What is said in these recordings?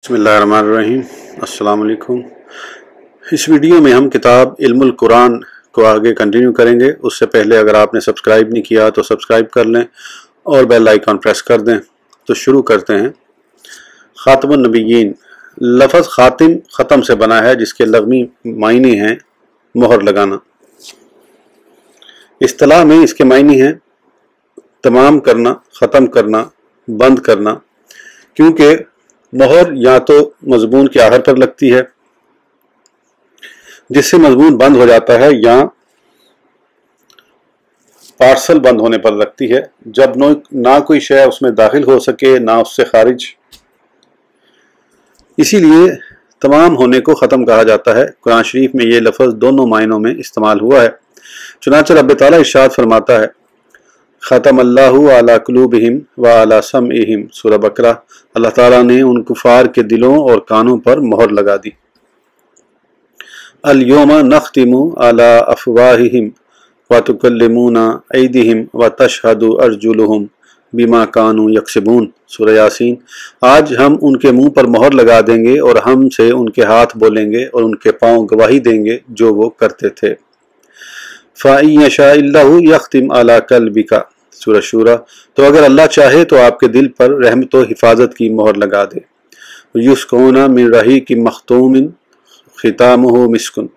बिस्मिल्लाहिर्रहमानिर्रहीम। अस्सलाम वालेकुम। इस वीडियो में हम किताब इल्मुल कुरान को आगे कंटिन्यू करेंगे। उससे पहले अगर आपने सब्सक्राइब नहीं किया तो सब्सक्राइब कर लें और बेल आइकन प्रेस कर दें। तो शुरू करते हैं। ख़ातमुन नबिय्यीन लफ्ज़ ख़ातिम ख़त्म से बना है, जिसके लग़वी मायने हैं मोहर लगाना। इस्तिलाह में इसके मायने हैं तमाम करना, ख़त्म करना, बंद करना, क्योंकि मोहर या तो मज़मून के आखिर पर लगती है जिससे मज़मून बंद हो जाता है, या पार्सल बंद होने पर लगती है जब ना कोई शय उसमें दाखिल हो सके ना उससे खारिज। इसीलिए तमाम होने को ख़त्म कहा जाता है। कुरान शरीफ में ये लफ्ज़ दोनों मायनों में इस्तेमाल हुआ है। चुनांचे रब ताला इरशाद फरमाता है, ख़तमल्लाहु अला कुलूबिहिम व अला समइहिम, सूरह बकरा। अल्लाह ताला ने उन कुफार के दिलों और कानों पर मोहर लगा दी। अल यौमा नख्तिमु अला अफ़वाहिहिम व तुकल्लिमुना ऐदिहिम व तशहदु अर्जुलुहुम बिमा कानू यक्सिबून, सूरह यासीन। आज हम उनके मुंह पर मोहर लगा देंगे और हमसे उनके हाथ बोलेंगे और उनके पांव गवाही देंगे जो वो करते थे। फ़इन यशाइल्लाहु यख्तिम अला क़ल्बिका, सूरह शूरा। तो अगर अल्लाह चाहे तो आपके दिल पर रहमत व हिफाजत की मोहर लगा दे। युस्कौना मिन रहीक़िम मख्तूमिन खितामुहु मिस्कुन,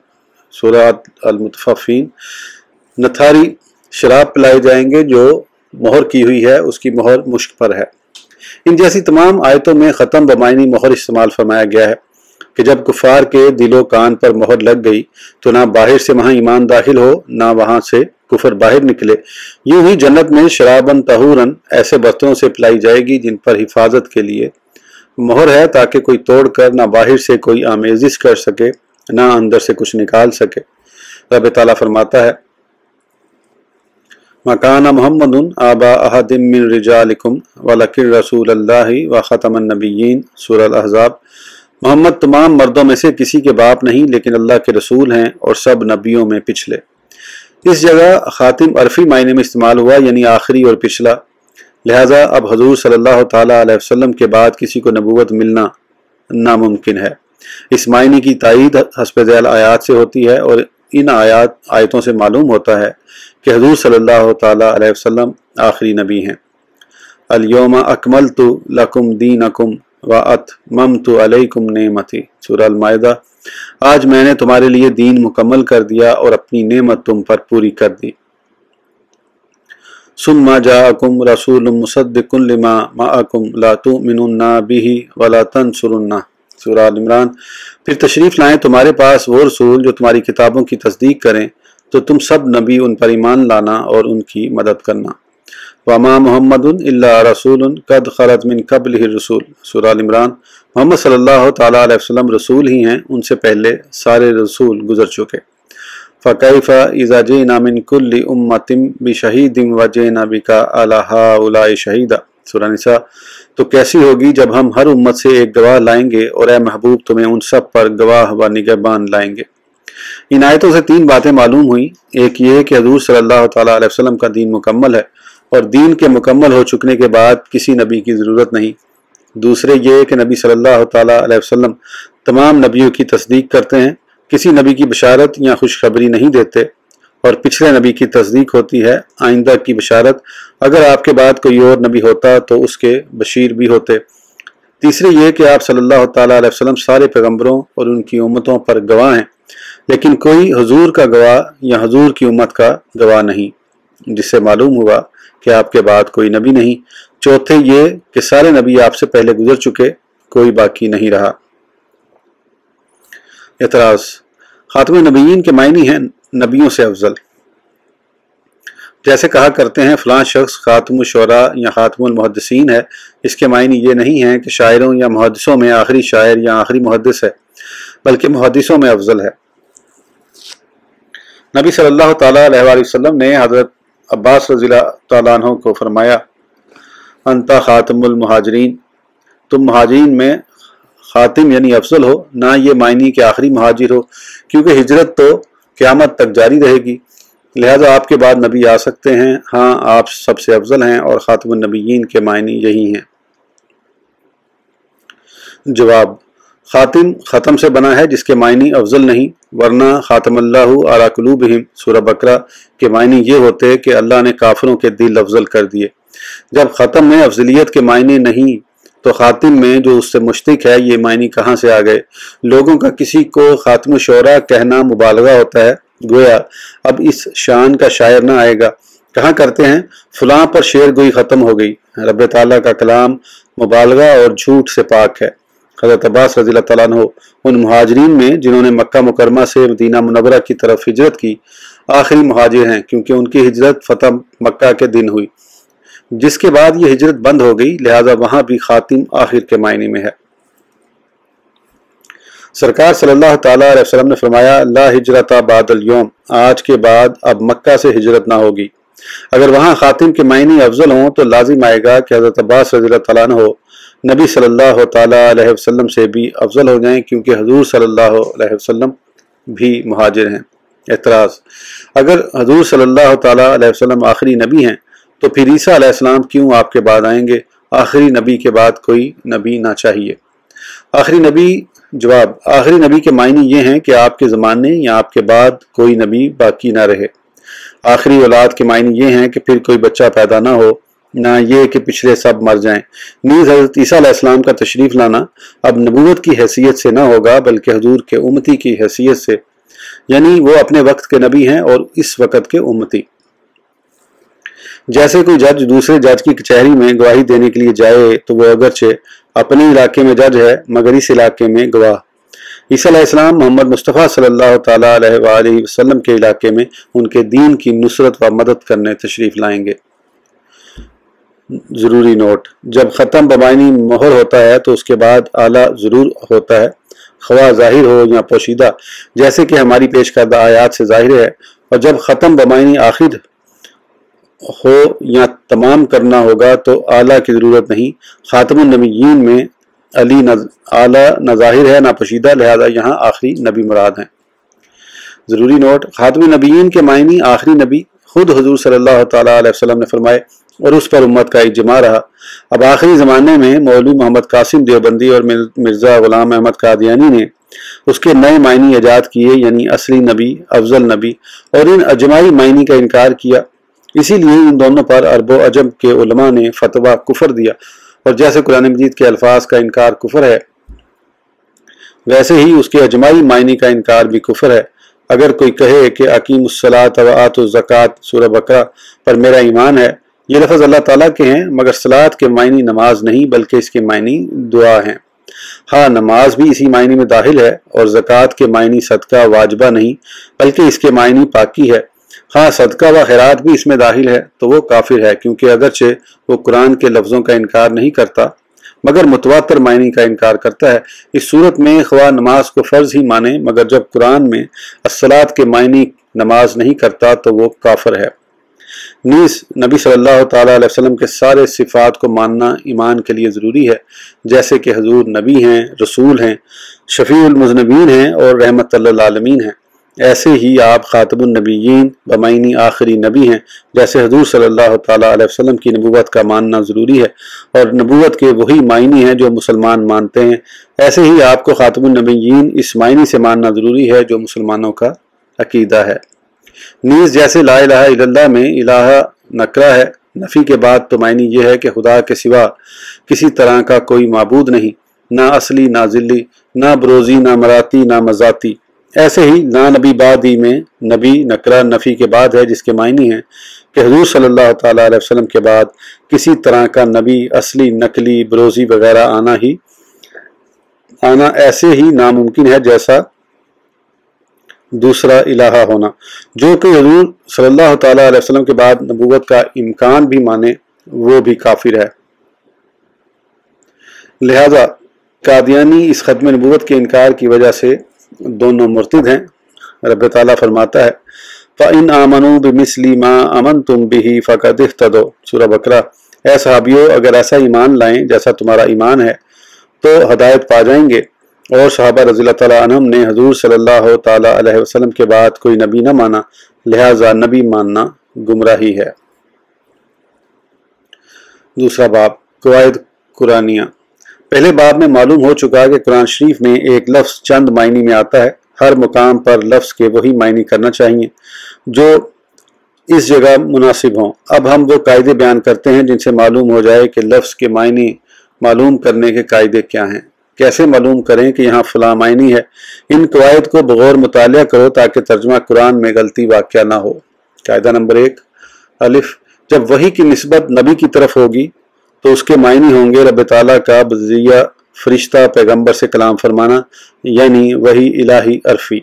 सूरह अल-मुतफ़्फ़िफ़ीन। नथारी शराब पिलाए जाएंगे जो मोहर की हुई है, उसकी मोहर मुश्क पर है। इन जैसी तमाम आयतों में ख़त्म बमायनी मोहर इस्तेमाल फरमाया गया है कि जब कुफार के दिलो कान पर मोहर लग गई तो ना बाहर से वहाँ ईमान दाखिल हो, ना वहाँ से कुफर बाहर निकले। यूं ही जन्नत में शराबन तहूरन ऐसे बर्तनों से पिलाई जाएगी जिन पर हिफाजत के लिए मोहर है, ताकि कोई तोड़कर ना बाहर से कोई आमेजिश कर सके ना अंदर से कुछ निकाल सके। रब ताला फरमाता है, मकाना मुहम्मदुन आबा अहदिम मिन रिजालिकुम वलकिन रसूलल्लाहि व ख़तमन नबिय्यीन, सूरह अल-अहज़ाब। मोहम्मद तमाम मर्दों में से किसी के बाप नहीं, लेकिन अल्लाह के रसूल हैं और सब नबियों में पिछले। इस जगह खातिम अरफी मायने में इस्तेमाल हुआ, यानी आखिरी और पिछला। लिहाजा अब हजूर सल्लल्लाहु ताला अलैहि वसल्लम के बाद किसी को नबूवत मिलना नामुमकिन है। इस मायने की तायीद हस्ब ज़ैल आयात से होती है और इन आयतों से मालूम होता है कि हजूर सल्लल्लाहु ताला अलैहि वसल्लम आखिरी नबी हैं। अल यौमा अकमलतु लकुम दीनकुम व अतममतु अलैकुम नेमती, सूरह अल-माइदा। आज मैंने तुम्हारे लिए दीन मुकम्मल कर दिया और अपनी नेमत तुम पर पूरी कर दी। सुम्मा जाअकुम रसूलुम मुसद्दिकुन लिमा माअकुम ला तुमिनुन्ना बिही वला तंसुरुन्ना, सूरह अल-इमरान। फिर तशरीफ लाएं तुम्हारे पास वो रसूल जो तुम्हारी किताबों की तस्दीक करें, तो तुम सब नबी उन पर ईमान लाना और उनकी मदद करना। वमा मुहम्मदुन इल्ला रसूलुन कद खलत मिन क़ब्लिहि रसूल, सूरह अल-इमरान। मोहम्मद सल्लल्लाहु ताला अलैहि वसल्लम रसूल ही हैं, उनसे पहले सारे रसूल गुजर चुके। फ़कैफ़ा इज़ा जीना मिन कुल्ली उम्मतिन बिशहीदिन व जीना बिका अला हाउलाइ शहीदा, सूरह निसा। तो कैसी होगी जब हम हर उम्मत से एक गवाह लाएंगे और ए महबूब तुम्हें उन सब पर गवाह व निगहबान लाएंगे। इन आयतों से तीन बातें मालूम हुई। एक ये कि हजूर सल्लल्लाहु ताला अलैहि वसल्लम का दीन मुकम्मल है और दीन के मुकम्मल हो चुकने के बाद किसी नबी की ज़रूरत नहीं। दूसरे ये कि नबी सल्लल्लाहु ताला अलैहि वसल्लम तमाम नबियों की तस्दीक करते हैं, किसी नबी की बशारत या खुशखबरी नहीं देते, और पिछले नबी की तस्दीक होती है, आइंदा की बशारत। अगर आपके बाद कोई और नबी होता तो उसके बशीर भी होते। तीसरे ये कि आप सल्लल्लाहु ताला अलैहि वसल्लम सारे पैगम्बरों और उनकी उम्मतों पर गवाह हैं, लेकिन कोई हुजूर का गवाह या हुजूर की उम्मत का गवाह नहीं, जिससे मालूम हुआ कि आपके बाद कोई नबी नहीं। चौथे ये कि सारे नबी आपसे पहले गुजर चुके, कोई बाकी नहीं रहा। एतराज़। खातमुन नबिय्यीन के मायने हैं नबियों से अफजल। जैसे कहा करते हैं फलां शख्स खातमुश शुअरा या खातमुल मुहद्दिसीन है, इसके मायने ये नहीं है कि शायरों या मुहद्दिसों में आखिरी शायर या आखिरी मुहद्दिस है, बल्कि मुहद्दिसों में अफजल है। नबी सल्लल्लाहु ताला अलैहि वसल्लम ने हज़रत अब्बास रज़ियल्लाहु ताला अन्हु को फरमाया, अंता खातमुल मुहाजिरीन, तुम मुहाजिरीन में खातिम यानी अफजल हो। ना ये मायनी कि आखिरी मुहाजिर हो, क्योंकि हिजरत तो क़यामत तक जारी रहेगी। लिहाजा आपके बाद नबी आ सकते हैं। हाँ, आप सबसे अफजल हैं और खातमुन नबिय्यीन के मायने यही हैं। जवाब, खातिम ख़त्म से बना है जिसके मायनी अफजल नहीं, वरना ख़ातमल्लाहु अला कुलूबिहिम सूरह बकरा के मायनी ये होते कि अल्लाह ने काफिरों के दिल अफजल कर दिए। जब ख़त्म में अफजलियत के मायने नहीं तो खातिम में जो उससे मुश्तिक है ये मायनी कहाँ से आ गए। लोगों का किसी को खातिम शोरा कहना मुबालगा होता है, गोया अब इस शान का शायर ना आएगा। कहाँ करते हैं फलां पर शेर गोई ख़त्म हो गई। रब ताला का कलाम मुबालगा और झूठ से पाक है। हज़रत अब्बास रज़ी अल्लाह तआला अन्हु उन मुहाजिरीन में जिन्होंने मक्का मुकरमा से मदीना मुनव्वरा की तरफ हिजरत की आखिरी मुहाजिर हैं, क्योंकि उनकी हिजरत फतह मक्का के दिन हुई, जिसके बाद ये हिजरत बंद हो गई, लिहाजा वहां भी खातिम आखिर के मायने में है। सरकार सल्लल्लाहु तआला अलैहि वसल्लम ने फरमाया, ला हिजरता बादल यौम, आज के बाद अब मक्का से हिजरत ना होगी। अगर वहां खातिम के मायने अफजल हों तो लाजिम आएगा कि हज़रत अब्बास रज़ी अल्लाह तआला अन्हु नबी सल्लल्लाहु तआला अलैहि वसल्लम से भी अफजल हो जाएं, क्योंकि हुजूर सल्लल्लाहु अलैहि वसल्लम भी मुहाजिर हैं। एतराज़, अगर हुजूर सल्लल्लाहु तआला अलैहि वसल्लम आखिरी नबी हैं तो फिर ईसा अलैहिस्सलाम क्यों आपके बाद आएंगे? आखिरी नबी के बाद कोई नबी ना चाहिए। आखिरी नबी, जवाब, आखिरी नबी के मायने ये हैं कि आपके ज़माने या आपके बाद कोई नबी बाकी ना रहे। आखिरी औलाद के मायने ये हैं कि फिर कोई बच्चा पैदा ना हो, ना ये कि पिछले सब मर जाएं। नीज़ हज़रत ईसा अलैहिस्सलाम का तशरीफ़ लाना अब नबूवत की हैसियत से ना होगा बल्कि हुजूर के उम्मती की हैसियत से, यानी वो अपने वक्त के नबी हैं और इस वक्त के उम्मती। जैसे कोई जज दूसरे जज की कचहरी में गवाही देने के लिए जाए तो वो अगरचे अपने इलाके में जज है मगर इस इलाके में गवाह। ईसा अलैहिस्सलाम मोहम्मद मुस्तफ़ा सल्लल्लाहु तआला अलैहि वसल्लम के इलाके में उनके दीन की नुसरत व मदद करने तशरीफ़ लाएंगे। ज़रूरी नोट, जब ख़त्म बमायनी मोहर होता है तो उसके बाद आला ज़रूर होता है, ख्वा ज़ाहिर हो या पोशीदा, जैसे कि हमारी पेश करदा आयात से ज़ाहिर है। और जब ख़त्म बमायनी आखिर हो या तमाम करना होगा तो आला की ज़रूरत नहीं। ख़ातमुन नबिय्यीन में अली आला न ज़ाहिर है ना पोशीदा, लिहाजा यहाँ आखिरी नबी मुराद हैं। ज़रूरी नोट, ख़ातमुन नबिय्यीन के मायनी आखिरी नबी खुद हुजूर सल्लल्लाहु तआला अलैहि वसल्लम ने फरमाए और उस पर उम्मत का इज्मा रहा। अब आखिरी ज़माने में मौलवी मोहम्मद कासिम देवबंदी और मिर्ज़ा ग़ुलाम अहमद कादियानी ने उसके नए मायनी ईजाद किए, यानी असली नबी, अफजल नबी, और इन अजमाई मायनी का इनकार किया। इसीलिए इन दोनों पर अरब व अजम के उलमा ने फतवा कुफर दिया, और जैसे कुरान मजीद के अल्फाज का इनकार कुफर है वैसे ही उसके अजमाई मायनी का इनकार भी कुफर है। अगर कोई कहे कि अकीमुस्सलात व आतुज़ ज़कात सूरह बकरा पर मेरा ईमान है, ये लफ्ज़ अल्लाह ताला के हैं, मगर सलात के मायनी नमाज नहीं बल्कि इसके मायनी दुआ हैं। हाँ, नमाज भी इसी मायनी में दाखिल है, और ज़कात के मायनी सदका वाजिबा नहीं बल्कि इसके मायनी पाकी है। हाँ, सदका व खैरात भी इसमें दाखिल है, तो वो काफिर है, क्योंकि अगरचे वो कुरान के लफ्ज़ों का इनकार नहीं करता मगर मुतवातर मायनी का इनकार करता है। इस सूरत में ख्वा नमाज को फ़र्ज ही माने, मगर जब कुरान में अस्सलात के मायनी नमाज नहीं करता तो वो काफिर है। नीस नबी सल्लल्लाहु तआला अलैहि वसल्लम के सारे सिफ़ात को मानना ईमान के लिए ज़रूरी है, जैसे कि हुजूर नबी हैं, रसूल हैं, शफ़ीउल मुज़निबीन हैं और रहमतुल लिल आलमीन हैं। ऐसे ही आप ख़ातमुन नबिय्यीन बमायनी आखिरी नबी हैं। जैसे हुजूर सल्लल्लाहु तआला अलैहि वसल्लम की नबूवत का मानना ज़रूरी है और नबूवत के वही मायनी हैं जो मुसलमान मानते हैं, ऐसे ही आपको ख़ातमुन नबिय्यीन इस मायनी से मानना ज़रूरी है जो मुसलमानों का अकीदा है। नीज़ जैसे ला इलाहा इल्लल्लाह में इलाहा नकरा है, नफ़ी के बाद तो मायनी यह है कि खुदा के सिवा किसी तरह का कोई माबूद नहीं, ना असली ना ज़िल्ली, ना बरोज़ी ना मराती ना मज़ाती। ऐसे ही ना नबी बादी में नबी नकरा नफ़ी के बाद है, जिसके मायनी है कि हुजूर सल्लल्लाहु तआला अलैहि वसल्लम के बाद किसी तरह का नबी असली नकली बरोज़ी वगैरह आना ऐसे ही नामुमकिन है जैसा दूसरा इलाहा होना। जो कि हुजूर सल्लल्लाहु तआला अलैहि वसल्लम के बाद नबूवत का इम्कान भी माने वो भी काफिर है। लिहाजा कादियानी इस खत्म नबूवत के इनकार की वजह से दोनों मुर्तिद हैं। रब ताला फरमाता है फ़इन आमनू बिमिस्ली मा अमनतुम बिही फ़क़द इह्तदौ सूरह बकरा, ऐ सहाबियों अगर ऐसा ईमान लाएं जैसा तुम्हारा ईमान है तो हदायत पा जाएंगे। और सहाबा रज़ियल्लाहु तआला अन्हुम ने हुजूर सल्लल्लाहु तआला अलैहि वसल्लम के बाद कोई नबी न माना, लिहाजा नबी मानना गुमराही है। दूसरा बाब, क़वाइद कुरानिया। پہلے باب میں معلوم ہو چکا کہ قرآن شریف میں ایک لفظ چند معنی میں آتا ہے، ہر مقام پر لفظ کے وہی معنی کرنا چاہیے جو اس جگہ مناسب ہوں۔ اب ہم وہ قاعدے بیان کرتے ہیں جن سے معلوم ہو جائے کہ لفظ کے معنی معلوم کرنے کے قاعدے کیا ہیں۔ کیسے معلوم کریں کہ یہاں فلاں معنی ہے؟ ان قواعد کو بغور مطالعہ کرو تاکہ ترجمہ قرآن میں غلطی واقع نہ ہو۔ قاعدہ نمبر 1 الف، جب وحی کی نسبت نبی کی طرف ہوگی تو اس کے معنی ہوں گے رب تعالیٰ کا بذریعہ فرشتہ پیغمبر سے کلام فرمانا، یعنی وحی الہی عرفی۔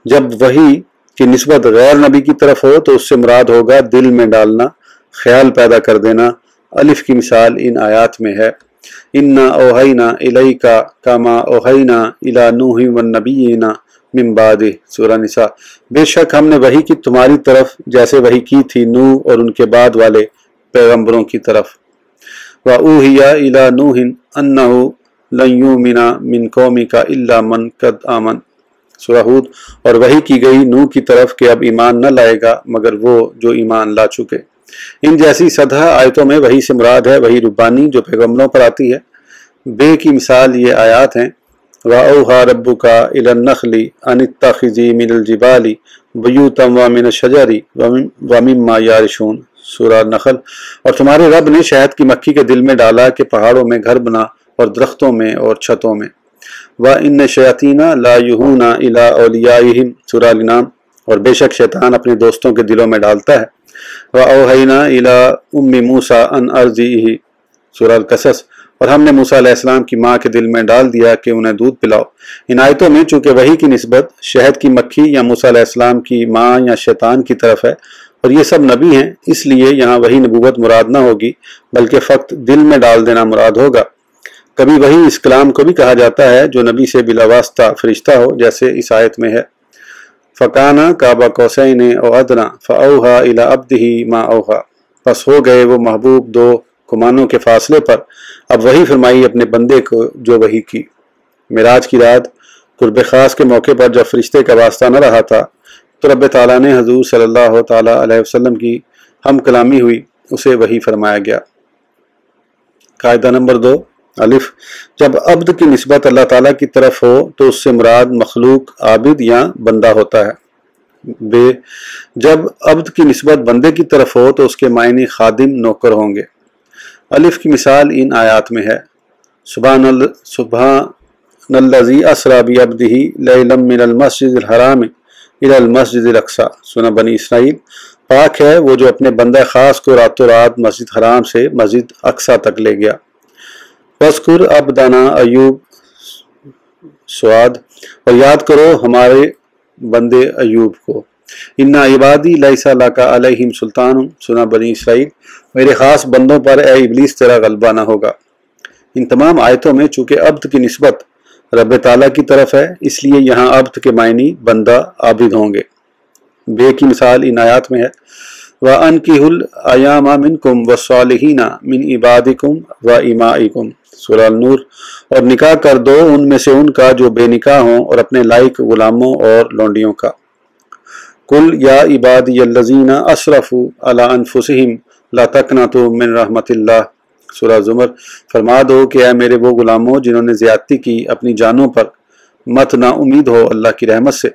جب وحی کی نسبت غیر نبی کی طرف ہو تو اس سے مراد ہوگا دل میں ڈالنا، خیال پیدا کر دینا۔ الف کی مثال ان آیات میں ہے، اِنَّا أَوْحَيْنَا إِلَيْكَ كَمَا أَوْحَيْنَا إِلَى نُوحٍ وَالنَّبِيِّينَ مِن بَعْدِهِ سورہ نساء۔ بے شک ہم نے وحی کی تمہاری طرف جیسے وحی کی تھی نوح اور ان کے بعد والے پیغمبروں کی طرف۔ وَأُوحِيَ إِلَى نُوحٍ أَنَّهُ لَن يُؤْمِنَ مِن قَوْمِكَ إِلَّا مَن قَدْ آمَنَ سورہ ہود، اور وحی کی گئی نوح کی طرف کہ اب ایمان نہ لائے گا مگر وہ جو ایمان لا چکے۔ ان جیسی سدھا آیتوں میں وحی سے مراد ہے وحی ربانی جو پیغمبروں پر آتی ہے۔ بے کی مثال یہ آیات ہیں، وَأَوْحَىٰ رَبُّكَ إِلَى النَّخْلِ أَنِ اتَّخِذِي مِنَ الْجِبَالِ بُيُوتًا وَمِنَ الشَّجَرِ وَمِمَّا يَعْرِشُونَ سورہ نخل، اور تمہارے رب نے شہد کی مکھی کے دل میں ڈالا کہ پہاڑوں میں گھر بنا اور درختوں میں اور چھتوں میں۔ وَإِنَّ الشَّيَاطِينَ لَا يُوحُونَ إِلَىٰ أَوْلِيَائِهِمْ سورہ الانعام، اور بے شک شیطان اپنے دوستوں کے دلوں میں ڈالتا ہے۔ وَأَوْحَيْنَا إِلَىٰ أُمِّ مُوسَىٰ أَنْ أَرْضِعِهِ سورہ القصص، اور ہم نے موسیٰ علیہ السلام کی ماں کے دل میں ڈال دیا کہ انہیں دودھ پلاؤ۔ ان آیتوں میں چونکہ وحی کی نسبت شہد کی مکھی یا موسیٰ علیہ السلام کی ماں یا شیطان کی طرف ہے اور یہ سب نبی ہیں، اس لیے یہاں وحی نبوت مراد نہ ہوگی بلکہ فقط دل میں ڈال دینا مراد ہوگا۔ کبھی وحی اس کلام کو بھی کہا جاتا ہے جو نبی سے بلا واسطہ فرشتہ ہو، جیسے اس آیت میں ہے، فَكَانَ قَابَ قَوْسَيْنِ أَوْ أَدْنَىٰ فَأَوْحَىٰ إِلَىٰ عَبْدِهِ مَا أَوْحَىٰ، پس ہو گئے وہ محبوب دو کمانوں کے فاصلے پر، اب وحی فرمائی اپنے بندے کو جو وحی کی۔ معراج کی رات قرب خاص کے موقع پر جب فرشتے کا واسطہ نہ رہا تھا تو رب تعالیٰ نے حضور صلی اللہ تعالیٰ علیہ وسلم کی ہم کلامی ہوئی، اسے وحی فرمایا گیا۔ قاعدہ نمبر 2 الف، جب عبد کی نسبت اللہ تعالیٰ کی طرف ہو تو اس سے مراد مخلوق عابد یا بندہ ہوتا ہے۔ بے، جب عبد کی نسبت بندے کی طرف ہو تو اس کے معنی خادم نوکر ہوں گے۔ الف کی مثال ان آیات میں ہے، سبحان الذی اسریٰ بعبدہ لیلا من المسجد الحرام الی المسجد الاقصی سورہ بنی اسرائیل، پاک ہے وہ جو اپنے بندہ خاص کو راتوں رات مسجد حرام سے مسجد اقصی تک لے گیا۔ وَاذْكُرْ عَبْدَنَا ایوب سعاد، اور یاد کرو ہمارے بندے ایوب کو۔ اِنَّا عِبَادِی لَیْسَ لَکَ عَلَیْہِمْ سُلْطَانٌ سورہ بنی اسرائیل، میرے خاص بندوں پر اے ابلیس تیرا غلبہ نہ ہوگا۔ ان تمام آیتوں میں چونکہ عبد کی نسبت رب تعالیٰ کی طرف ہے اس لیے یہاں عبد کے معنی بندہ عابد ہوں گے۔ بے کی مثال ان آیات میں ہے، وَأَنْكِحُوا الْأَيَامَ مِنْكُمْ وَالصَّالِحِينَ مِنْ عِبَادِكُمْ وَإِمَائِكُمْ سورہ النور، اور نکاح کر دو ان میں سے ان کا جو بے نکاح ہوں اور اپنے لائق غلاموں اور لونڈیوں کا۔ قُلْ يَا عِبَادِيَ الَّذِينَ أَسْرَفُوا عَلَىٰ أَنفُسِهِمْ لَا تَقْنَطُوا مِن رَحْمَتِ اللَّهِ سورہ زمر، فرما دو کہ اے میرے وہ غلاموں جنہوں نے زیادتی کی اپنی جانوں پر، مت نا امید ہو اللہ کی رحمت سے۔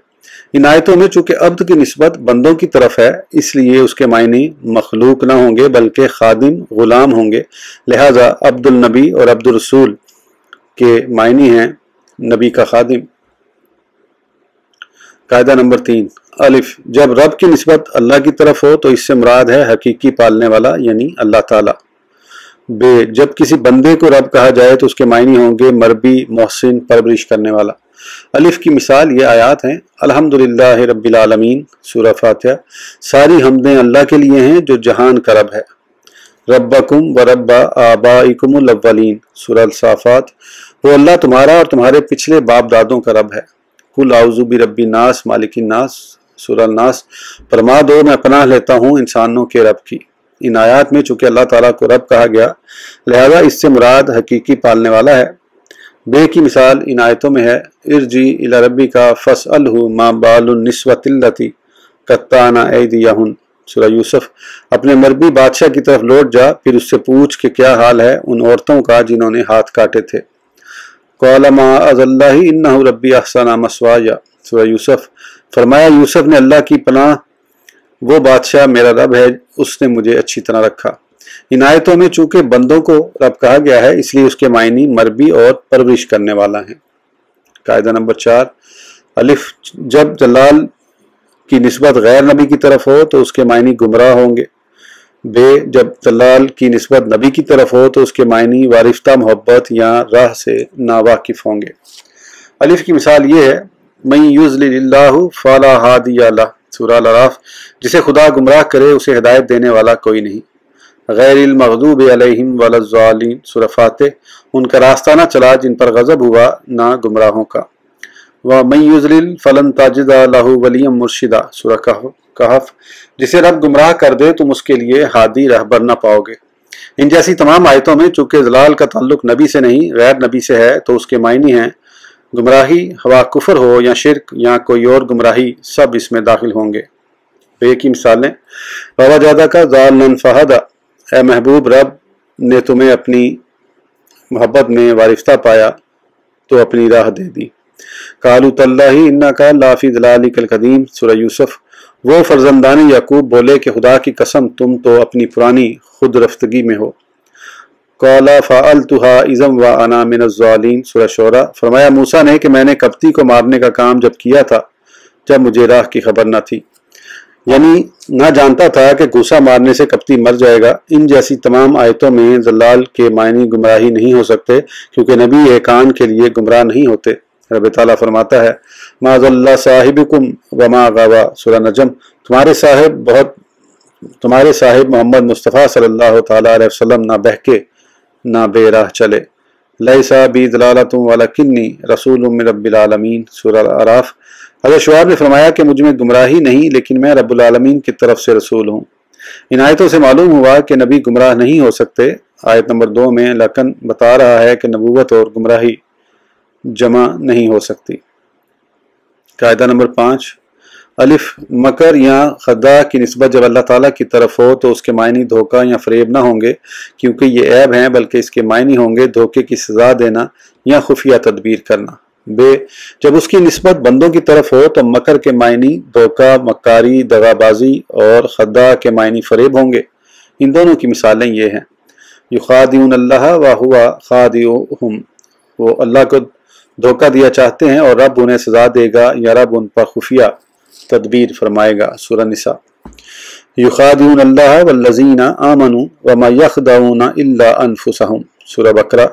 ان آیتوں میں چونکہ عبد کی نسبت بندوں کی طرف ہے اس لیے اس کے معنی مخلوق نہ ہوں گے بلکہ خادم غلام ہوں گے، لہذا عبد النبی اور عبد الرسول کے معنی ہیں نبی کا خادم۔ قاعدہ نمبر 3 الف، جب رب کی نسبت اللہ کی طرف ہو تو اس سے مراد ہے حقیقی پالنے والا یعنی اللہ تعالیٰ۔ بے، جب کسی بندے کو رب کہا جائے تو اس کے معنی ہوں گے مربی، محسن، پرورش کرنے والا۔ الف کی مثال یہ آیات ہیں، الحمدللہ رب العالمین سورہ فاتحہ، ساری حمدیں اللہ کے لیے ہیں جو جہان کا رب ہے۔ ربکم و رب آبائکم الاولین سورہ الصافات، وہ اللہ تمہارا اور تمہارے پچھلے باپ دادوں کا رب ہے۔ قل اعوذ برب الناس مالک الناس سورہ الناس، فرما دو میں پناہ لیتا ہوں انسانوں کے رب کی۔ ان آیات میں چونکہ اللہ تعالیٰ کو رب کہا گیا لہذا اس سے مراد حقیقی پالنے والا ہے۔ بے کی مثال ان آیتوں میں ہے، ارجی الی ربک فاسألہ ما بال النسوۃ اللتی قطعن ایدیہن سورہ یوسف۔ اپنے مربی بادشاہ کی طرف لوٹ جا، پھر اس سے پوچھ کہ کیا حال ہے ان عورتوں کا جنہوں نے ہاتھ کاٹے تھے۔ قال معاذ اللہ انہ ربی احسن مثوایا، سورہ یوسف۔ فرمایا یوسف نے اللہ کی پناہ، وہ بادشاہ میرا رب ہے، اس نے مجھے اچھی طرح رکھا۔ ان آیتوں میں چونکہ بندوں کو رب کہا گیا ہے اس لیے اس کے معنی مربی اور پرورش کرنے والا ہیں۔ قاعدہ نمبر 4، الف جب دلال کی نسبت غیر نبی کی طرف ہو تو اس کے معنی گمراہ ہوں گے۔ بے جب دلال کی نسبت نبی کی طرف ہو تو اس کے معنی وارفتہ محبت یا راہ سے ناواقف ہوں گے۔ الف کی مثال یہ ہے، من یضلل اللہ فلا ہادی لہ، سورہ الاعراف۔ جسے خدا گمراہ کرے اسے ہدایت دینے والا کوئی نہیں۔ غیر المغضوب علیہم ولا الضالین، سورہ فاتح۔ ان کا راستہ نہ چلا جن پر غضب ہوا، نہ گمراہوں کا۔ وَمَن يُضْلِلْ فَلَن تَجِدَ لَهُ وَلِيًّا مُرْشِدًا، سورہ کہف۔ جسے رب گمراہ کر دے تم اس کے لیے ہادی رہبر نہ پاؤ گے۔ ان جیسی تمام آیتوں میں چونکہ ضلال کا تعلق نبی سے نہیں غیر نبی سے ہے تو اس کے معنی ہیں گمراہی، ہوا کفر ہو یا شرک یا کوئی اور گمراہی، سب اس میں داخل ہوں گے۔ بے کی مثالیں، وَوَجَدَكَ ضَالًّا فَهَدَىٰ، اے محبوب رب نے تمہیں اپنی محبت میں وارفتہ پایا تو اپنی راہ دے دی۔ قالوا تاللہ انک لفی ضلالک القدیم، سورہ یوسف۔ وہ فرزندان یعقوب بولے کہ خدا کی قسم تم تو اپنی پرانی خود رفتگی میں ہو۔ قال فعلتها اذا وانا من الضالین، سورہ شعراء۔ فرمایا موسیٰ نے کہ میں نے کبتی کو مارنے کا کام جب کیا تھا جب مجھے راہ کی خبر نہ تھی، یعنی نہ جانتا تھا کہ گھوسا مارنے سے کبتی مر جائے گا۔ ان جیسی تمام آیتوں میں ضلال کے معنی گمراہی نہیں ہو سکتے کیونکہ نبی ایقان کے لیے گمراہ نہیں ہوتے۔ رب تعالیٰ فرماتا ہے ما ضل صاحبکم وما غوی، سورہ نجم۔ تمہارے صاحب محمد مصطفیٰ صلی اللہ تعالیٰ علیہ وسلم نہ بہکے نہ بے راہ چلے۔ لیسا بی ضلالۃ ولکنی رسول من رب العالمین، سورہ الاعراف۔ حضرت شعیب نے فرمایا کہ مجھ میں گمراہی نہیں لیکن میں رب العالمین کی طرف سے رسول ہوں۔ ان آیتوں سے معلوم ہوا کہ نبی گمراہ نہیں ہو سکتے۔ آیت نمبر 2 میں لیکن بتا رہا ہے کہ نبوت اور گمراہی جمع نہیں ہو سکتی۔ قاعدہ نمبر 5، الف مکر یا خداع کی نسبت جب اللہ تعالیٰ کی طرف ہو تو اس کے معنی دھوکہ یا فریب نہ ہوں گے کیونکہ یہ عیب ہیں، بلکہ اس کے معنی ہوں گے دھوکے کی سزا دینا یا خفیہ تدبیر کرنا۔ بے جب اس کی نسبت بندوں کی طرف ہو تو مکر کے معنی دھوکہ، مکاری، دغابازی اور خداع کے معنی فریب ہوں گے۔ ان دونوں کی مثالیں یہ ہیں، یخادعون اللہ وہو خادعهم، وہ اللہ کو دھوکہ دیا چاہتے ہیں اور رب انہیں سزا دے گا یا رب ان پر خفیہ تدبیر فرمائے گا، سورہ نساء۔ یخادعون اللہ والذین آمنوا وما یخدعون الا انفسهم، سورہ بقرہ۔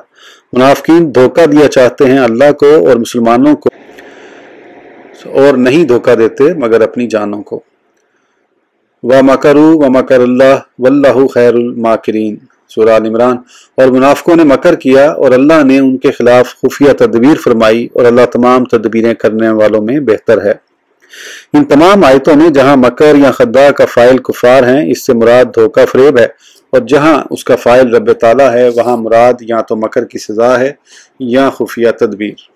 منافقین دھوکہ دیا چاہتے ہیں اللہ کو اور مسلمانوں کو اور نہیں دھوکہ دیتے مگر اپنی جانوں کو۔ وَمَكَرُوا وَمَكَرَ اللَّهُ وَاللَّهُ خَيْرُ الْمَاكِرِينَ، سورہ آل عمران۔ اور منافقوں نے مکر کیا اور اللہ نے ان کے خلاف خفیہ تدبیر فرمائی اور اللہ تمام تدبیریں کرنے والوں میں بہتر ہے۔ ان تمام آیتوں میں جہاں مکر یا خداع کا فاعل کفار ہیں اس سے مراد دھوکہ فریب ہے، اور جہاں اس کا فاعل رب تعالیٰ ہے وہاں مراد یا تو مکر کی سزا ہے یا خفیہ تدبیر۔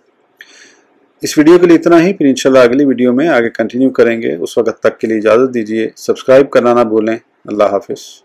اس ویڈیو کے لیے اتنا ہی، پھر انشاءاللہ اگلی ویڈیو میں آگے کنٹینیو کریں گے۔ اس وقت تک کے لیے اجازت دیجیے، سبسکرائب کرنا نہ بھولیں۔ اللہ حافظ۔